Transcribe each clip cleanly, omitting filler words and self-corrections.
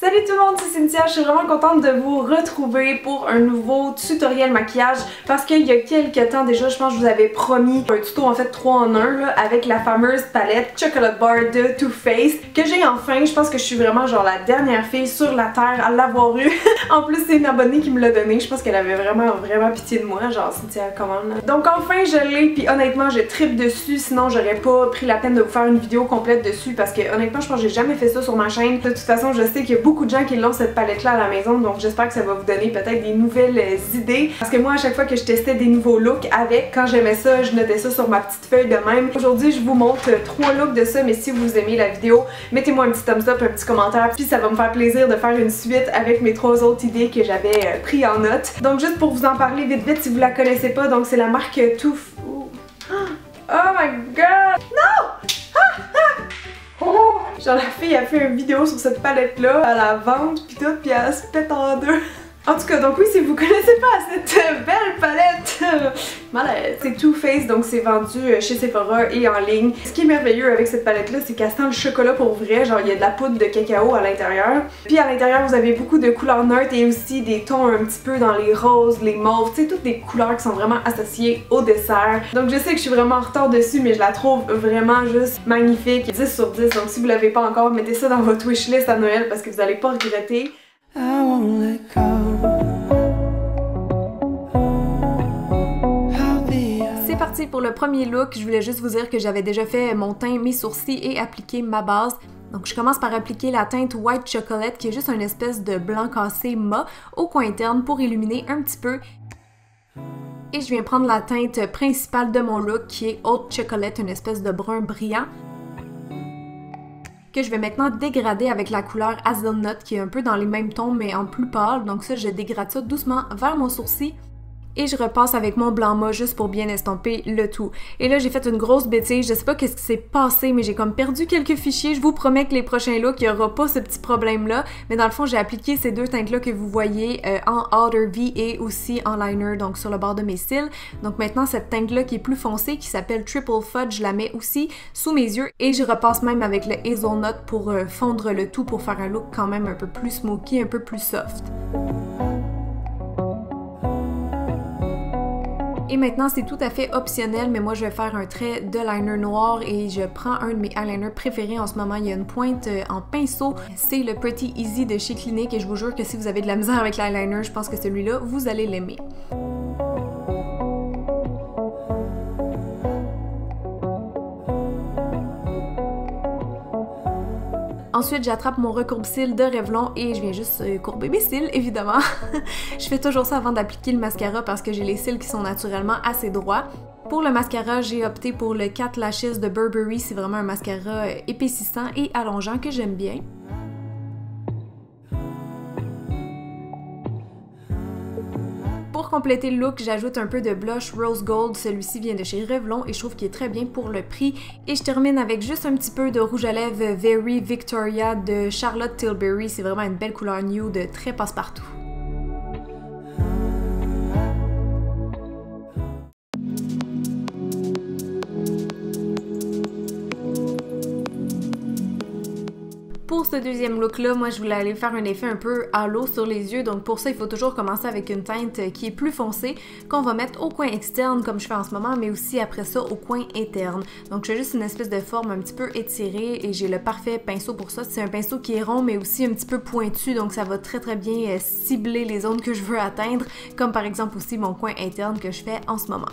Salut tout le monde, c'est Cynthia, je suis vraiment contente de vous retrouver pour un nouveau tutoriel maquillage parce qu'il y a quelques temps déjà, je pense que je vous avais promis un tuto en fait 3 en 1 là, avec la fameuse palette Chocolate Bar de Too Faced que j'ai enfin. Je pense que je suis vraiment genre la dernière fille sur la terre à l'avoir eu. En plus c'est une abonnée qui me l'a donné, je pense qu'elle avait vraiment pitié de moi, genre Cynthia commande. Donc enfin je l'ai, puis honnêtement je tripe dessus, sinon j'aurais pas pris la peine de vous faire une vidéo complète dessus parce que honnêtement je pense que j'ai jamais fait ça sur ma chaîne. De toute façon je sais qu'il y a beaucoup de gens qui l'ont cette palette là à la maison, donc j'espère que ça va vous donner peut-être des nouvelles idées parce que moi à chaque fois que je testais des nouveaux looks avec, quand j'aimais ça, je notais ça sur ma petite feuille de même. Aujourd'hui je vous montre 3 looks de ça, mais si vous aimez la vidéo, mettez-moi un petit thumbs up, un petit commentaire, puis ça va me faire plaisir de faire une suite avec mes 3 autres idées que j'avais pris en note. Donc juste pour vous en parler vite si vous la connaissez pas, donc c'est la marque Too... Oh my god! Non! Oh! Genre la fille a fait une vidéo sur cette palette là à la vente pis tout, pis elle se pète en deux. En tout cas, donc oui, si vous connaissez pas cette belle palette, malaise. C'est Too Faced, donc c'est vendu chez Sephora et en ligne. Ce qui est merveilleux avec cette palette là, c'est qu'elle sent le chocolat pour vrai, genre il y a de la poudre de cacao à l'intérieur. Puis à l'intérieur, vous avez beaucoup de couleurs neutres et aussi des tons un petit peu dans les roses, les mauves, tu sais, toutes des couleurs qui sont vraiment associées au dessert. Donc je sais que je suis vraiment en retard dessus, mais je la trouve vraiment juste magnifique. 10 sur 10, donc si vous l'avez pas encore, mettez ça dans votre wishlist à Noël parce que vous allez pas regretter. C'est parti pour le premier look. Je voulais juste vous dire que j'avais déjà fait mon teint, mes sourcils et appliqué ma base. Donc je commence par appliquer la teinte White Chocolate qui est juste une espèce de blanc cassé mat au coin interne pour illuminer un petit peu. Et je viens prendre la teinte principale de mon look qui est Hot Chocolate, une espèce de brun brillant, que je vais maintenant dégrader avec la couleur Hazelnut qui est un peu dans les mêmes tons mais en plus pâle. Donc ça, je dégrade ça doucement vers mon sourcil. Et je repasse avec mon blanc mat juste pour bien estomper le tout. Et là, j'ai fait une grosse bêtise. Je sais pas qu'est-ce qui s'est passé, mais j'ai comme perdu quelques fichiers. Je vous promets que les prochains looks, il y aura pas ce petit problème-là. Mais dans le fond, j'ai appliqué ces deux teintes-là que vous voyez en Outer V et aussi en liner, donc sur le bord de mes cils. Donc maintenant, cette teinte-là qui est plus foncée, qui s'appelle Triple Fudge, je la mets aussi sous mes yeux. Et je repasse même avec le Hazelnut pour fondre le tout, pour faire un look quand même un peu plus smoky, un peu plus soft. Et maintenant, c'est tout à fait optionnel, mais moi je vais faire un trait de liner noir et je prends un de mes eyeliners préférés en ce moment. Il y a une pointe en pinceau, c'est le Pretty Easy de chez Clinique et je vous jure que si vous avez de la misère avec l'eyeliner, je pense que celui-là, vous allez l'aimer. Ensuite, j'attrape mon recourbe-cils de Revlon et je viens juste courber mes cils, évidemment. Je fais toujours ça avant d'appliquer le mascara parce que j'ai les cils qui sont naturellement assez droits. Pour le mascara, j'ai opté pour le Cat Lashes de Burberry. C'est vraiment un mascara épaississant et allongeant que j'aime bien. Pour compléter le look, j'ajoute un peu de blush Rose Gold. Celui-ci vient de chez Revlon et je trouve qu'il est très bien pour le prix. Et je termine avec juste un petit peu de rouge à lèvres Very Victoria de Charlotte Tilbury. C'est vraiment une belle couleur nude, très passe-partout. Pour ce deuxième look là, moi je voulais aller faire un effet un peu halo sur les yeux, donc pour ça il faut toujours commencer avec une teinte qui est plus foncée, qu'on va mettre au coin externe comme je fais en ce moment, mais aussi après ça au coin interne. Donc j'ai juste une espèce de forme un petit peu étirée et j'ai le parfait pinceau pour ça. C'est un pinceau qui est rond mais aussi un petit peu pointu, donc ça va très bien cibler les zones que je veux atteindre, comme par exemple aussi mon coin interne que je fais en ce moment.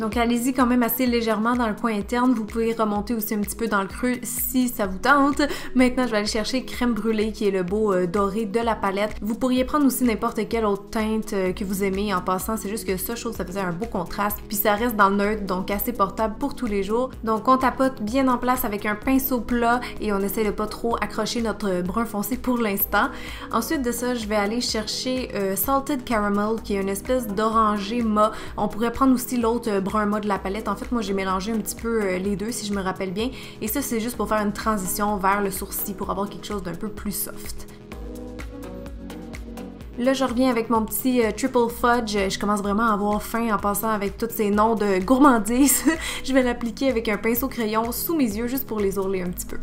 Donc allez-y quand même assez légèrement dans le coin interne, vous pouvez remonter aussi un petit peu dans le creux si ça vous tente. Maintenant je vais aller chercher Crème Brûlée qui est le beau doré de la palette. Vous pourriez prendre aussi n'importe quelle autre teinte que vous aimez en passant, c'est juste que ça, je trouve que ça faisait un beau contraste. Puis ça reste dans le neutre, donc assez portable pour tous les jours. Donc on tapote bien en place avec un pinceau plat et on essaie de pas trop accrocher notre brun foncé pour l'instant. Ensuite de ça, je vais aller chercher Salted Caramel qui est une espèce d'orangé mat. On pourrait prendre aussi l'autre brun mat de la palette. En fait, moi j'ai mélangé un petit peu les deux si je me rappelle bien. Et ça, c'est juste pour faire une transition vers le sourcil pour avoir quelque chose d'un peu plus soft. Là, je reviens avec mon petit Triple Fudge. Je commence vraiment à avoir faim en passant avec tous ces noms de gourmandises. Je vais l'appliquer avec un pinceau crayon sous mes yeux juste pour les ourler un petit peu.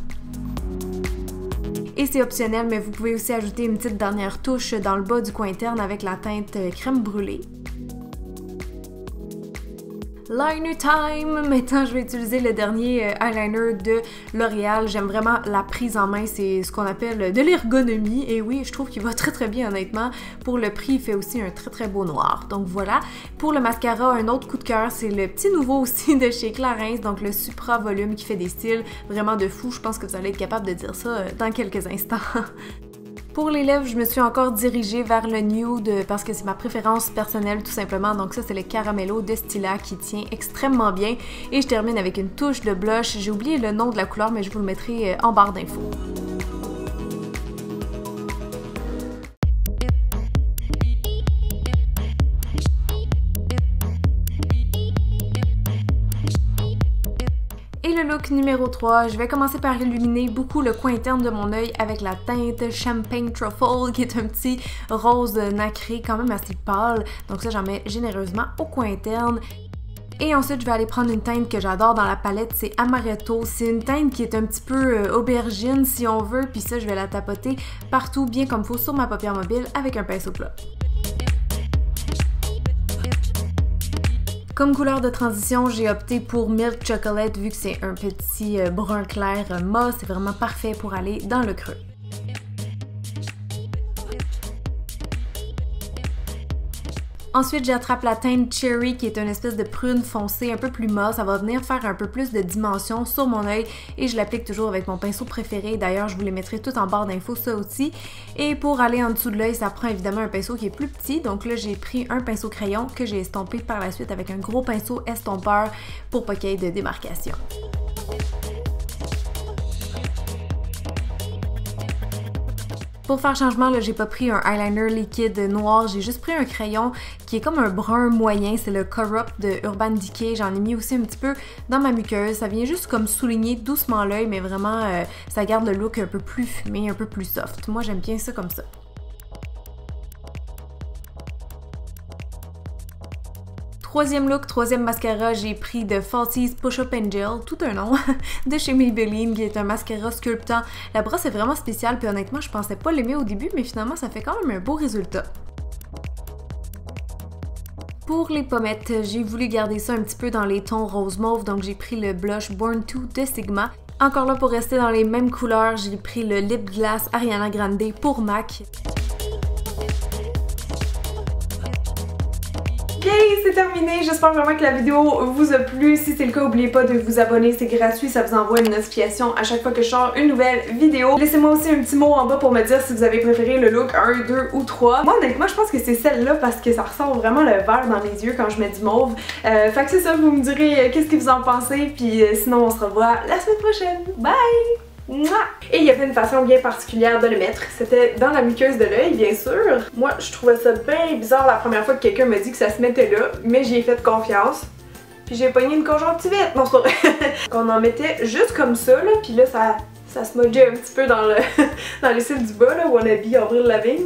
Et c'est optionnel, mais vous pouvez aussi ajouter une petite dernière touche dans le bas du coin interne avec la teinte crème brûlée. Liner time! Maintenant, je vais utiliser le dernier eyeliner de L'Oréal. J'aime vraiment la prise en main, c'est ce qu'on appelle de l'ergonomie. Et oui, je trouve qu'il va très bien honnêtement. Pour le prix, il fait aussi un très beau noir. Donc voilà. Pour le mascara, un autre coup de cœur, c'est le petit nouveau aussi de chez Clarins, donc le Supra Volume qui fait des styles vraiment de fou. Je pense que vous allez être capable de dire ça dans quelques instants. Pour les lèvres, je me suis encore dirigée vers le nude parce que c'est ma préférence personnelle tout simplement. Donc ça, c'est le Caramello de Stila qui tient extrêmement bien. Et je termine avec une touche de blush. J'ai oublié le nom de la couleur, mais je vous le mettrai en barre d'infos. Et le look numéro 3, je vais commencer par illuminer beaucoup le coin interne de mon œil avec la teinte Champagne Truffle qui est un petit rose nacré quand même assez pâle. Donc ça, j'en mets généreusement au coin interne. Et ensuite, je vais aller prendre une teinte que j'adore dans la palette, c'est Amaretto. C'est une teinte qui est un petit peu aubergine si on veut, puis ça, je vais la tapoter partout bien comme il faut sur ma paupière mobile avec un pinceau plat. Comme couleur de transition, j'ai opté pour Milk Chocolate vu que c'est un petit brun clair mat, c'est vraiment parfait pour aller dans le creux. Ensuite, j'attrape la teinte Cherry qui est une espèce de prune foncée un peu plus mat. Ça va venir faire un peu plus de dimension sur mon œil et je l'applique toujours avec mon pinceau préféré. D'ailleurs, je vous les mettrai tout en barre d'infos, ça aussi. Et pour aller en dessous de l'œil, ça prend évidemment un pinceau qui est plus petit. Donc là, j'ai pris un pinceau crayon que j'ai estompé par la suite avec un gros pinceau estompeur pour pas qu'il y ait de démarcation. Pour faire changement, là, j'ai pas pris un eyeliner liquide noir, j'ai juste pris un crayon qui est comme un brun moyen, c'est le Corrupt de Urban Decay. J'en ai mis aussi un petit peu dans ma muqueuse. Ça vient juste comme souligner doucement l'œil, mais vraiment, ça garde le look un peu plus fumé, un peu plus soft. Moi, j'aime bien ça comme ça. Troisième look, troisième mascara, j'ai pris de Falsies Push Up and Gel, tout un nom, de chez Maybelline, qui est un mascara sculptant. La brosse est vraiment spéciale, puis honnêtement, je pensais pas l'aimer au début, mais finalement, ça fait quand même un beau résultat. Pour les pommettes, j'ai voulu garder ça un petit peu dans les tons rose mauve, donc j'ai pris le blush Born To de Sigma. Encore là, pour rester dans les mêmes couleurs, j'ai pris le Lip Glass Ariana Grande pour MAC. Ok, c'est terminé. J'espère vraiment que la vidéo vous a plu. Si c'est le cas, n'oubliez pas de vous abonner. C'est gratuit. Ça vous envoie une notification à chaque fois que je sors une nouvelle vidéo. Laissez-moi aussi un petit mot en bas pour me dire si vous avez préféré le look 1, 2 ou 3. Moi, honnêtement, je pense que c'est celle-là parce que ça ressort vraiment le vert dans les yeux quand je mets du mauve. Fait que c'est ça, vous me direz qu'est-ce que vous en pensez. Puis sinon, on se revoit la semaine prochaine. Bye! Et il y avait une façon bien particulière de le mettre, c'était dans la muqueuse de l'œil bien sûr. Moi je trouvais ça bien bizarre la première fois que quelqu'un m'a dit que ça se mettait là, mais j'y ai fait confiance. Puis j'ai pogné une conjonctivite, non c'est pas vrai. On en mettait juste comme ça là, puis là ça smudgeait un petit peu dans le dans les cils du bas là où on habille Avril Lavigne.